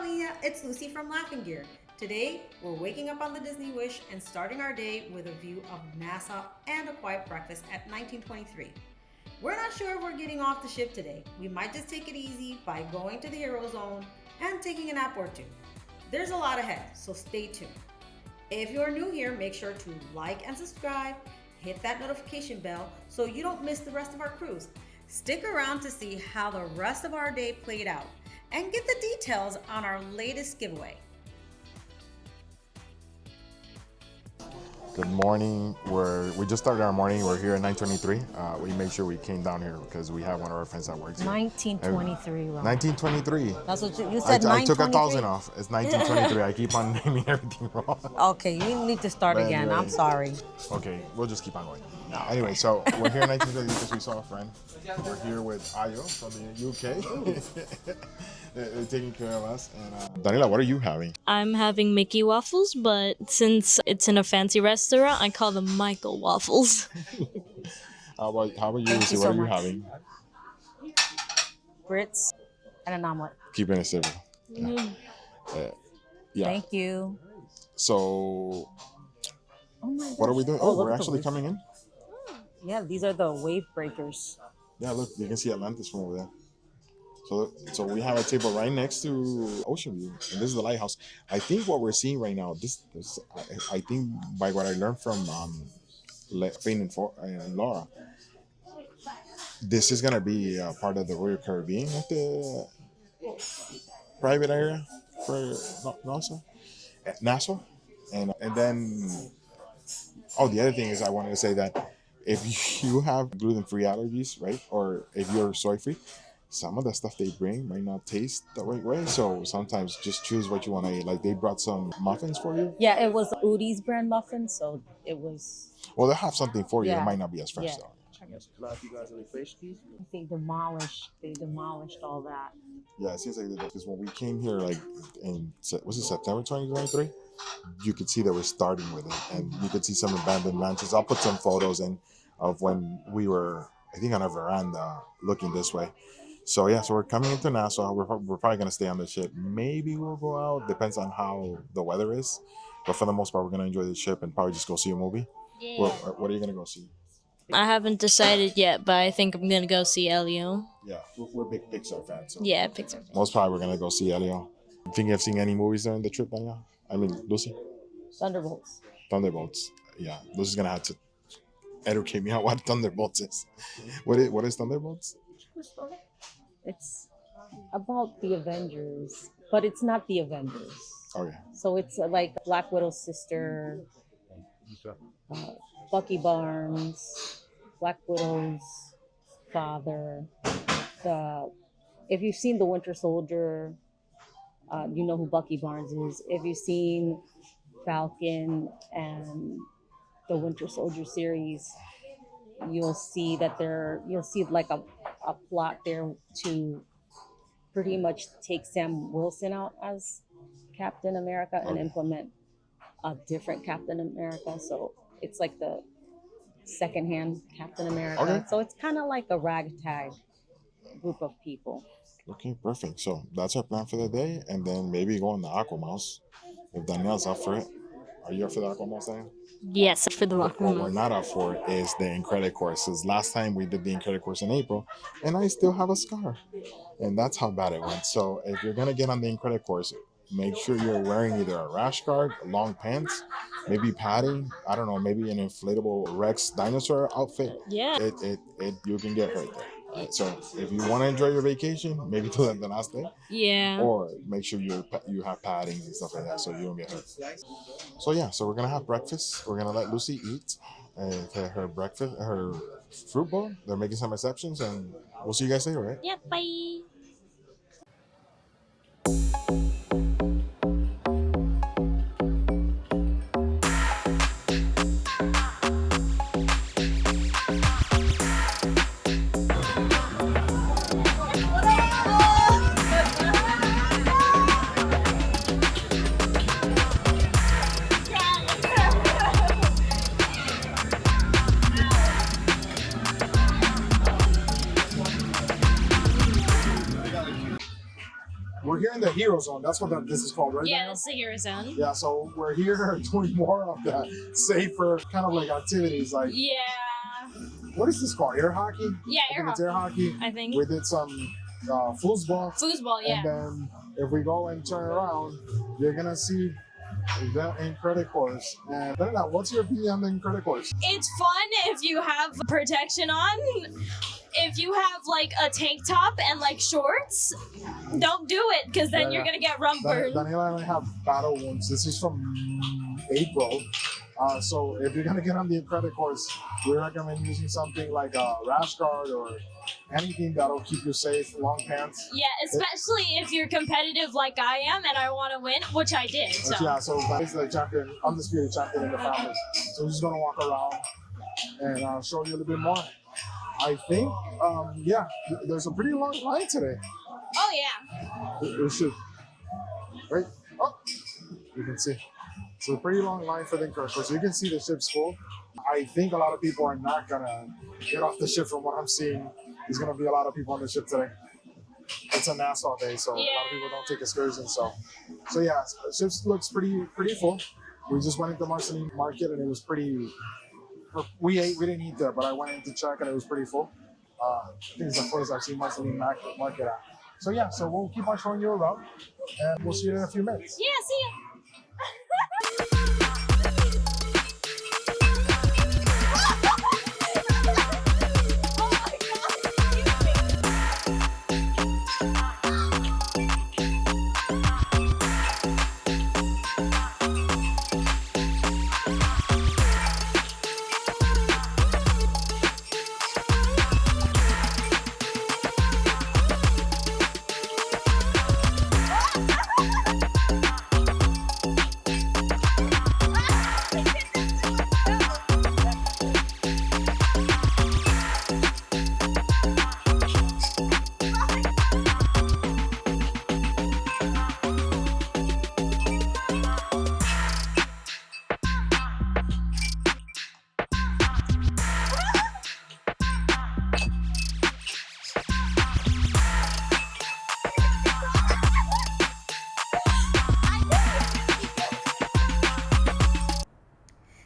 familia, it's Lucy from Laughing Gear. Today, we're waking up on the Disney Wish and starting our day with a view of Nassau and a quiet breakfast at 1923. We're not sure if we're getting off the ship today. We might just take it easy by going to the Hero Zone and taking a nap or two. There's a lot ahead, so stay tuned. If you're new here, make sure to like and subscribe, hit that notification bell so you don't miss the rest of our cruise. Stick around to see how the rest of our day played out and get the details on our latest giveaway. Good morning. We just started our morning. We're here at 9:23. We made sure we came down here because we have one of our friends that works here. 1923, Ron. 1923. That's what you said. I took 1,000 off. It's 1923. I keep on naming everything wrong. Okay, you need to start again. I'm sorry. Okay, we'll just keep on going. Anyway, so we're here in 1923 because we saw a friend. We're here with Ayo from the UK. They're taking care of us. And Daniela, what are you having? I'm having Mickey waffles, but since it's in a fancy restaurant, I call them Michael waffles. How about you, Lucy? What are you having? Grits and an omelet. Keeping it civil. Yeah. Thank you. So, Oh my what are we doing? Oh, Oh, look we're at the actually wave. coming in. Yeah, these are the wave breakers. Yeah, look, you can see Atlantis from over there. So we have a table right next to Ocean View, and this is the lighthouse. I think what we're seeing right now, I think by what I learned from Fane and Laura, this is gonna be part of the Royal Caribbean, like the private area for Nassau, and then the other thing is I wanted to say that if you have gluten-free allergies, right, or if you're soy-free, some of the stuff they bring might not taste the right way. So sometimes just choose what you want to eat. Like they brought some muffins for you. Yeah, it was Udi's brand muffin, so it was. Well, they'll have something for you. Yeah. It might not be as fresh though. They demolished all that. Yeah, it seems like they did. Because when we came here, like was it September 2023? You could see they were starting with it, and you could see some abandoned mansions. I'll put some photos in of when we were, I think, on a veranda looking this way. So yeah, so we're coming into Nassau. We're probably gonna stay on the ship. Maybe we'll go out. Depends on how the weather is. But for the most part, we're gonna enjoy the ship and probably just go see a movie. Yeah. What are you gonna go see? I haven't decided yet, but I think I'm gonna go see Elio. Yeah, we're big Pixar fans. So Yeah, Pixar. most probably we're gonna go see Elio. Think you've seen any movies during the trip, Daniela? I mean, Lucy? Thunderbolts. Thunderbolts. Yeah, Lucy's gonna have to educate me on what Thunderbolts is. What is Thunderbolts? It's about the Avengers, but it's not the Avengers. Okay. So it's like Black Widow's sister, Bucky Barnes, Black Widow's father. If you've seen The Winter Soldier, you know who Bucky Barnes is. If you've seen Falcon and the Winter Soldier series, you'll see like a plot there to pretty much take Sam Wilson out as Captain America and implement a different Captain America. So it's like the secondhand Captain America. Okay. So it's kind of like a ragtag group of people. Okay, perfect. So that's our plan for the day, and then maybe go on the AquaMouse if Danielle's up for it. Are you up for the AquaMouse, Danielle? Yes, for the What we're walk. not up for is the Incredible course. Because last time we did the Incredible course in April, and I still have a scar, and that's how bad it went. So if you're gonna get on the Incredible course, make sure you're wearing either a rash guard, long pants, maybe padding. I don't know, maybe an inflatable Rex dinosaur outfit. Yeah. You can get hurt there. Right? So if you want to enjoy your vacation, maybe do that the last day, Yeah. or make sure you have padding and stuff like that so you don't get hurt. So yeah, so we're gonna have breakfast. We're gonna let Lucy eat her breakfast, her fruit bowl. They're making some exceptions, and we'll see you guys later, right? Yeah, bye. we're here in the hero zone. That's what this is called, right? Yeah, Daniel? that's the hero zone. Yeah, so we're here doing more of the safer kind of like activities. Like, Yeah. what is this called? Air hockey? Yeah, I air think it's air hockey. I think. We did some foosball. Foosball, yeah. And then if we go and turn around, you're gonna see the Incredible course. And Daniela, what's your opinion on the Incredible course? It's fun if you have protection on. If you have like a tank top and like shorts, don't do it because then you're gonna get rum burned. Daniela and I have battle wounds. This is from April. So if you're gonna get on the Incredible course, we recommend using something like a rash guard or anything that'll keep you safe. Long pants. Yeah, especially if you're competitive like I am and I want to win, which I did. So. Yeah, so he's the champion, undisputed champion in the family. So we're just gonna walk around and show you a little bit more. I think, there's a pretty long line today. Oh yeah. We should, right? Oh, you can see. It's a pretty long line for the Incredible. So you can see the ship's full. I think a lot of people are not gonna get off the ship from what I'm seeing. There's gonna be a lot of people on the ship today. It's a Nassau day, so a lot of people don't take excursions. So yeah, the ship looks pretty full. We just went into Marceline Market and it was pretty. We didn't eat there, but I went in to check and it was pretty full. I think it's the first I've seen Marceline Market at. So yeah, so we'll keep on showing you around and we'll see you in a few minutes. Yeah, see ya.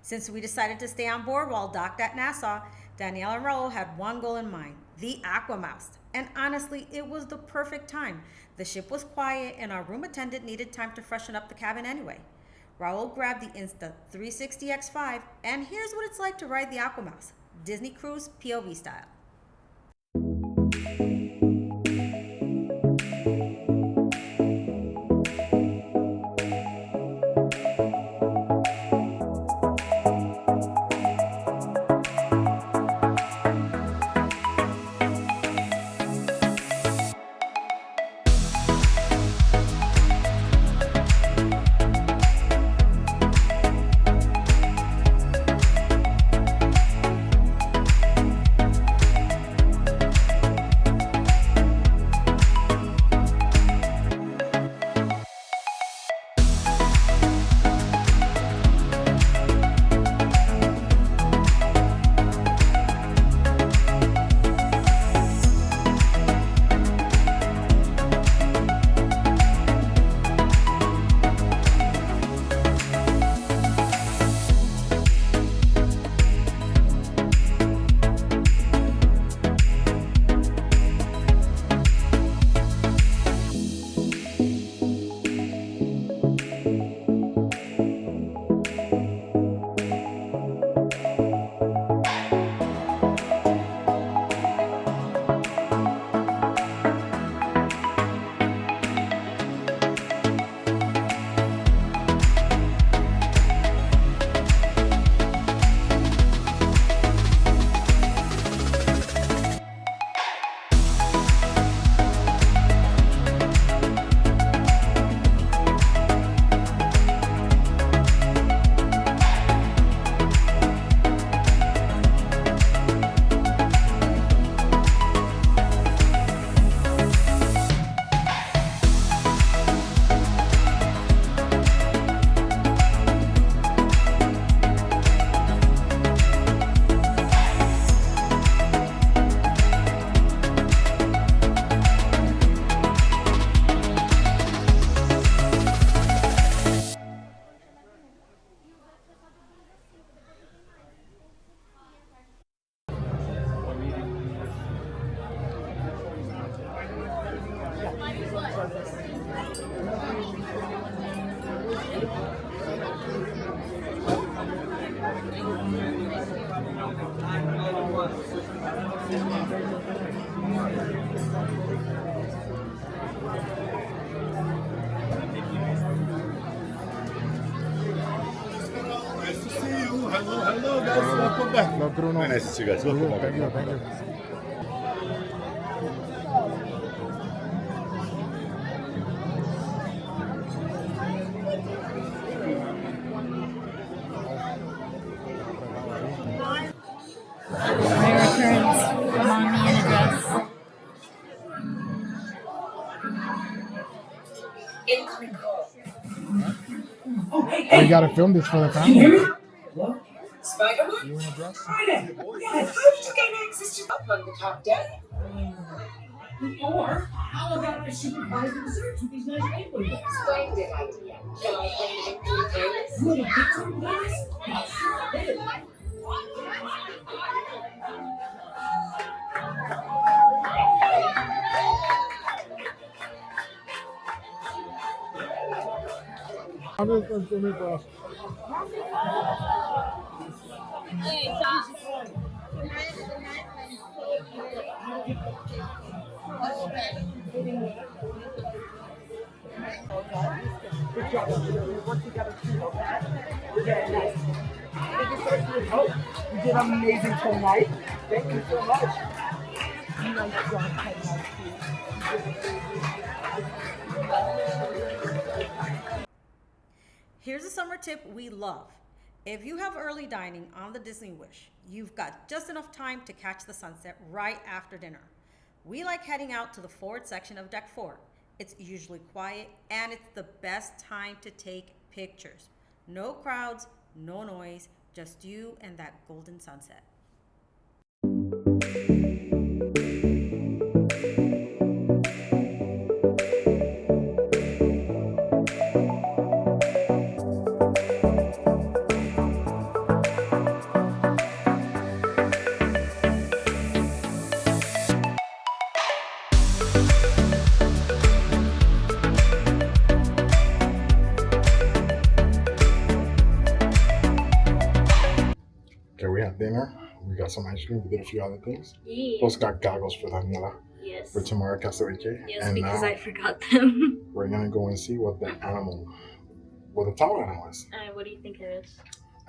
Since we decided to stay on board while docked at Nassau, Daniela and Raúl had one goal in mind, the AquaMouse. And honestly, it was the perfect time. The ship was quiet and our room attendant needed time to freshen up the cabin anyway. Raúl grabbed the Insta 360 X5 and here's what it's like to ride the AquaMouse, Disney Cruise POV style. Nice to see you. Hello, guys. Welcome back. No, Bruno. Very nice to see you guys. Welcome back. Thank you, thank you. My returns, mommy in a dress. We gotta film this for the family. Spider-Man? You in a dress? Friday. Yes, how did you gain access to up on the top deck? Or how about I supervise the search with these nice people? Splendid idea. Shall I bring it into the place? Will it get to the place? Sure I did. I'm just gonna film it for us. You did amazing tonight. Thank you so much. Nice job, tonight. Here's a summer tip we love. If you have early dining on the Disney Wish, you've got just enough time to catch the sunset right after dinner. We like heading out to the forward section of Deck 4. It's usually quiet and it's the best time to take pictures. No crowds, no noise, just you and that golden sunset. Okay, we had dinner. We got some ice cream. We did a few other things. Yeah. Plus got goggles for Daniela Yes. for tomorrow, Castaway Cay. Yes, And because now I forgot them. we're gonna go and see what the tall animal is. What do you think it is?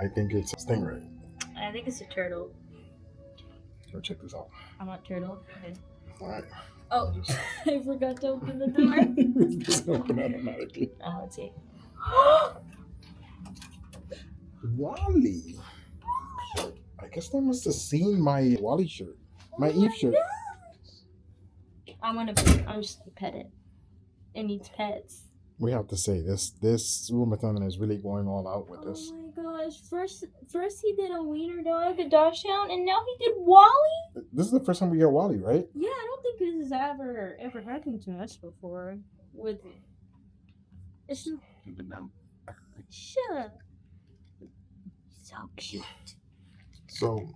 I think it's a stingray. I think it's a turtle. Go check this out. I'm not turtle. Okay. All right. Oh, Just I forgot to open the door. just open automatically. Oh, let's see. Wally. I guess they must have seen my Wally shirt, my Eve shirt. I'm just gonna pet it. It needs pets. We have to say this room attendant is really going all out with this. Oh my gosh! First he did a wiener dog, a Dachshund, and now he did Wally. This is the first time we get Wally, right? Yeah, I don't think this has ever happened to us before. With it's shut up. So cute. So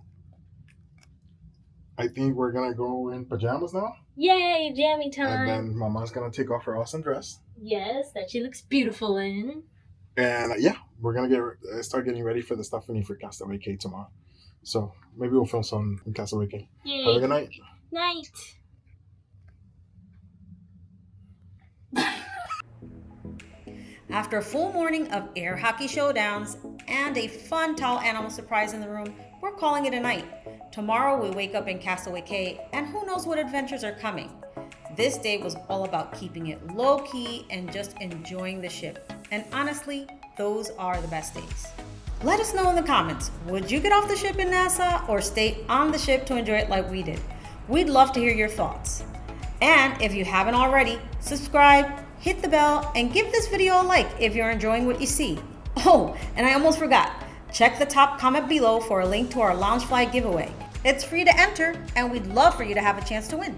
I think we're gonna go in pajamas now, Yay, jammy and time! then Mama's gonna take off her awesome dress, Yes, that she looks beautiful in. and yeah, we're gonna start getting ready for the stuff we need for Castaway Cay tomorrow. So maybe we'll film some in Castaway Cay. Have a Yay! good night. Night. After a full morning of air hockey showdowns and a fun tall animal surprise in the room, we're calling it a night. Tomorrow we wake up in Castaway Cay and who knows what adventures are coming. This day was all about keeping it low key and just enjoying the ship. And honestly, those are the best days. Let us know in the comments, would you get off the ship in Nassau or stay on the ship to enjoy it like we did? We'd love to hear your thoughts. And if you haven't already, subscribe, hit the bell, and give this video a like if you're enjoying what you see. Oh, and I almost forgot. Check the top comment below for a link to our Loungefly giveaway. It's free to enter, and we'd love for you to have a chance to win.